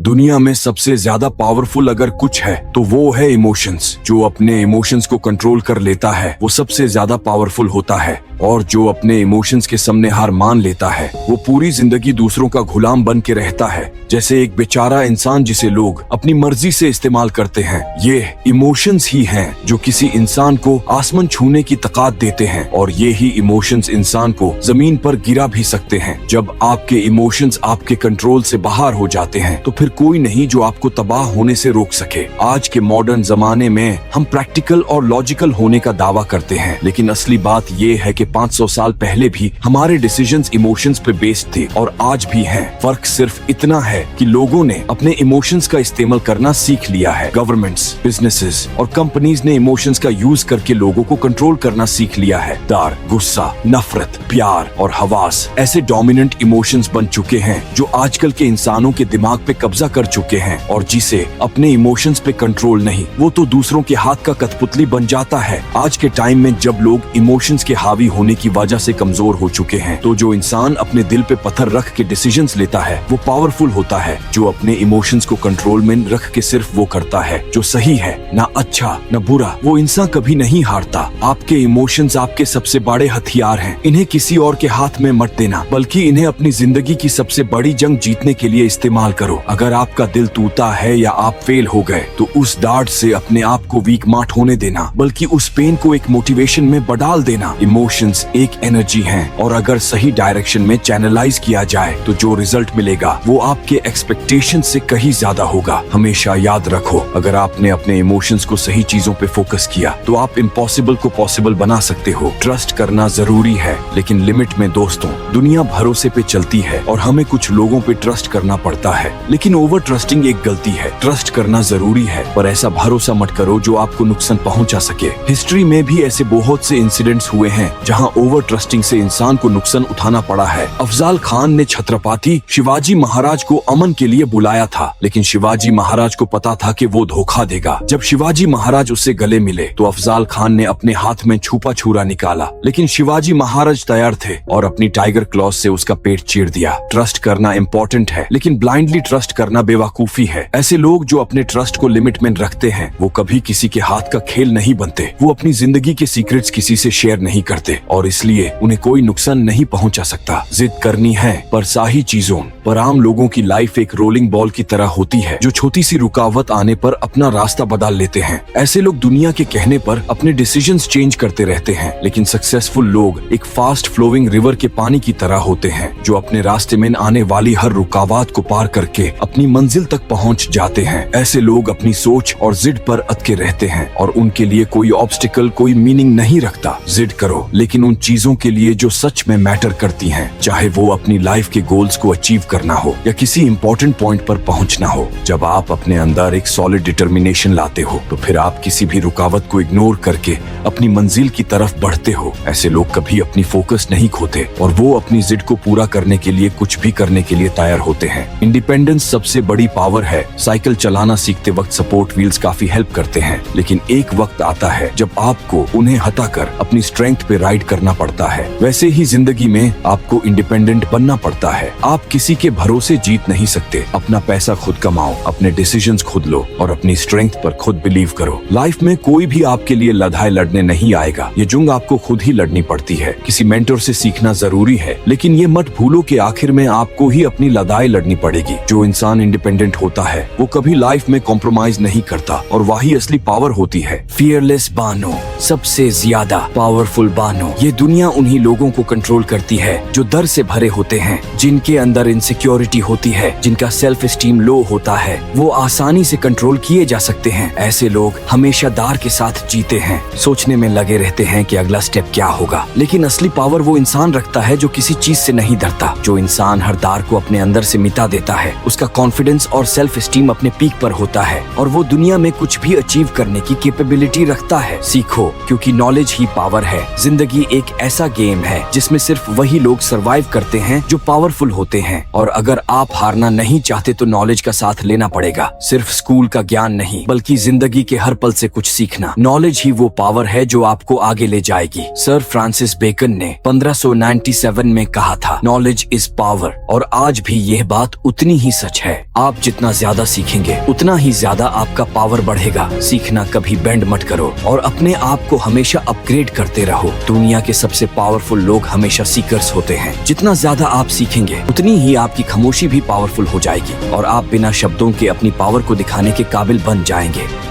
दुनिया में सबसे ज्यादा पावरफुल अगर कुछ है तो वो है इमोशंस। जो अपने इमोशंस को कंट्रोल कर लेता है वो सबसे ज्यादा पावरफुल होता है, और जो अपने इमोशंस के सामने हार मान लेता है वो पूरी जिंदगी दूसरों का गुलाम बन के रहता है, जैसे एक बेचारा इंसान जिसे लोग अपनी मर्जी से इस्तेमाल करते हैं। ये इमोशंस ही हैं जो किसी इंसान को आसमान छूने की ताकत देते हैं, और ये ही इमोशंस इंसान को जमीन पर गिरा भी सकते हैं। जब आपके इमोशंस आपके कंट्रोल से बाहर हो जाते हैं तो फिर कोई नहीं जो आपको तबाह होने से रोक सके। आज के मॉडर्न जमाने में हम प्रैक्टिकल और लॉजिकल होने का दावा करते हैं, लेकिन असली बात ये है कि 500 साल पहले भी हमारे डिसीजंस इमोशंस पे बेस्ड थे और आज भी हैं। फर्क सिर्फ इतना है कि लोगों ने अपने इमोशंस का इस्तेमाल करना सीख लिया है। गवर्नमेंट्स, बिजनेसेस और कंपनीज ने इमोशंस का यूज करके लोगों को कंट्रोल करना सीख लिया है। डर, गुस्सा, नफरत, प्यार और हवास ऐसे डोमिनेंट इमोशंस बन चुके हैं जो आजकल के इंसानों के दिमाग पे कब्जा कर चुके हैं, और जिसे अपने इमोशंस पे कंट्रोल नहीं वो तो दूसरों के हाथ का कठपुतली बन जाता है। आज के टाइम में जब लोग इमोशंस के हावी होने की वजह से कमजोर हो चुके हैं, तो जो इंसान अपने दिल पे पत्थर रख के डिसीजंस लेता है वो पावरफुल होता है। जो अपने इमोशंस को कंट्रोल में रख के सिर्फ वो करता है जो सही है, ना अच्छा ना बुरा, वो इंसान कभी नहीं हारता। आपके इमोशंस आपके सबसे बड़े हथियार हैं। इन्हें किसी और के हाथ में मत देना, बल्कि इन्हें अपनी जिंदगी की सबसे बड़ी जंग जीतने के लिए इस्तेमाल करो। अगर आपका दिल टूटा है या आप फेल हो गए तो उस डार्ट से अपने आप को वीक मत होने देना, बल्कि उस पेन को एक मोटिवेशन में बदल देना। इमोशंस एक एनर्जी हैं, और अगर सही डायरेक्शन में चैनलाइज किया जाए तो जो रिजल्ट मिलेगा वो आपके एक्सपेक्टेशन से कहीं ज्यादा होगा। हमेशा याद रखो, अगर आपने अपने इमोशंस को सही चीजों पे फोकस किया तो आप इम्पॉसिबल को पॉसिबल बना सकते हो। ट्रस्ट करना जरूरी है, लेकिन लिमिट में। दोस्तों, दुनिया भरोसे पे चलती है और हमें कुछ लोगों पे ट्रस्ट करना पड़ता है, लेकिन ओवर ट्रस्टिंग एक गलती है। ट्रस्ट करना जरूरी है, पर ऐसा भरोसा मत करो जो आपको नुकसान पहुंचा सके। हिस्ट्री में भी ऐसे बहुत से इंसिडेंट्स हुए हैं जहां ओवर ट्रस्टिंग से इंसान को नुकसान उठाना पड़ा है। अफजल खान ने छत्रपति शिवाजी महाराज को अमन के लिए बुलाया था, लेकिन शिवाजी महाराज को पता था कि वो धोखा देगा। जब शिवाजी महाराज उससे गले मिले तो अफजल खान ने अपने हाथ में छुपा छुरा निकाला, लेकिन शिवाजी महाराज तैयार थे और अपनी टाइगर क्लॉज से उसका पेट चीर दिया। ट्रस्ट करना इम्पोर्टेंट है, लेकिन ब्लाइंडली ट्रस्ट करना बेवकूफी है। ऐसे लोग जो अपने ट्रस्ट को लिमिट में रखते हैं वो कभी किसी के हाथ का खेल नहीं बनते। वो अपनी जिंदगी के सीक्रेट्स किसी से शेयर नहीं करते, और इसलिए उन्हें कोई नुकसान नहीं पहुंचा सकता। जिद करनी है पर सही चीजों पर। आम लोगों की लाइफ एक रोलिंग बॉल की तरह होती है जो छोटी सी रुकावट आने पर अपना रास्ता बदल लेते हैं। ऐसे लोग दुनिया के कहने पर अपने डिसीजंस चेंज करते रहते हैं, लेकिन सक्सेसफुल लोग एक फास्ट फ्लोइंग रिवर के पानी की तरह होते हैं जो अपने रास्ते में आने वाली हर रुकावट को पार करके अपनी मंजिल तक पहुंच जाते हैं। ऐसे लोग अपनी सोच और जिद पर अटके रहते हैं, और उनके लिए कोई ऑब्स्टिकल कोई मीनिंग नहीं रखता। जिद करो, लेकिन उन चीजों के लिए जो सच में मैटर करती हैं, चाहे वो अपनी लाइफ के गोल्स को अचीव करना हो या किसी इंपॉर्टेंट पॉइंट पर पहुंचना हो। जब आप अपने अंदर एक सॉलिड डिटर्मिनेशन लाते हो तो फिर आप किसी भी रुकावट को इग्नोर करके अपनी मंजिल की तरफ बढ़ते हो। ऐसे लोग कभी अपनी फोकस नहीं खोते, और वो अपनी जिद को पूरा करने के लिए कुछ भी करने के लिए तैयार होते हैं। इंडिपेंडेंस सबसे बड़ी पावर है। साइकिल चलाना सीखते वक्त सपोर्ट व्हील्स काफी हेल्प करते हैं, लेकिन एक वक्त आता है जब आपको उन्हें हटाकर अपनी स्ट्रेंथ पे राइड करना पड़ता है। वैसे ही जिंदगी में आपको इंडिपेंडेंट बनना पड़ता है। आप किसी के भरोसे जीत नहीं सकते। अपना पैसा खुद कमाओ, अपने डिसीजंस खुद लो, और अपनी स्ट्रेंथ पर खुद बिलीव करो। लाइफ में कोई भी आपके लिए लड़ाई लड़ने नहीं आएगा। ये जंग आपको खुद ही लड़नी पड़ती है। किसी मेंटर से सीखना जरूरी है, लेकिन ये मत भूलो कि आखिर में आपको ही अपनी लड़ाई लड़नी पड़ेगी। जो इंसान इंडिपेंडेंट होता है वो कभी लाइफ में कॉम्प्रोमाइज नहीं करता, और वही असली पावर होती है। फियरलेस बानो, सबसे ज्यादा पावरफुल बानो। ये दुनिया उन्हीं लोगों को कंट्रोल करती है जो डर से भरे होते हैं, जिनके अंदर इनसिक्योरिटी होती है, जिनका सेल्फ एस्टीम लो होता है। वो आसानी से कंट्रोल किए जा सकते हैं। ऐसे लोग हमेशा डर के साथ जीते हैं, सोचने में लगे रहते हैं कि अगला स्टेप क्या होगा। लेकिन असली पावर वो इंसान रखता है जो किसी चीज से नहीं डरता। जो इंसान हर डर को अपने अंदर से मिटा देता है, उसका कॉन्फिडेंस और सेल्फ एस्टीम अपने पीक पर होता है, और वो दुनिया में कुछ भी अचीव करने की कैपेबिलिटी रखता है। सीखो, क्योंकि नॉलेज ही पावर है। जिंदगी एक ऐसा गेम है जिसमें सिर्फ वही लोग सरवाइव करते हैं जो पावरफुल होते हैं, और अगर आप हारना नहीं चाहते तो नॉलेज का साथ लेना पड़ेगा। सिर्फ स्कूल का ज्ञान नहीं, बल्कि जिंदगी के हर पल से कुछ सीखना। नॉलेज ही वो पावर है जो आपको आगे ले जाएगी। सर फ्रांसिस बेकन ने 1597 में कहा था, नॉलेज इज पावर, और आज भी यह बात उतनी ही सच है। है। आप जितना ज्यादा सीखेंगे उतना ही ज्यादा आपका पावर बढ़ेगा। सीखना कभी बेंड मत करो और अपने आप को हमेशा अपग्रेड करते रहो। दुनिया के सबसे पावरफुल लोग हमेशा सीकर्स होते हैं। जितना ज्यादा आप सीखेंगे उतनी ही आपकी खामोशी भी पावरफुल हो जाएगी और आप बिना शब्दों के अपनी पावर को दिखाने के काबिल बन जाएंगे।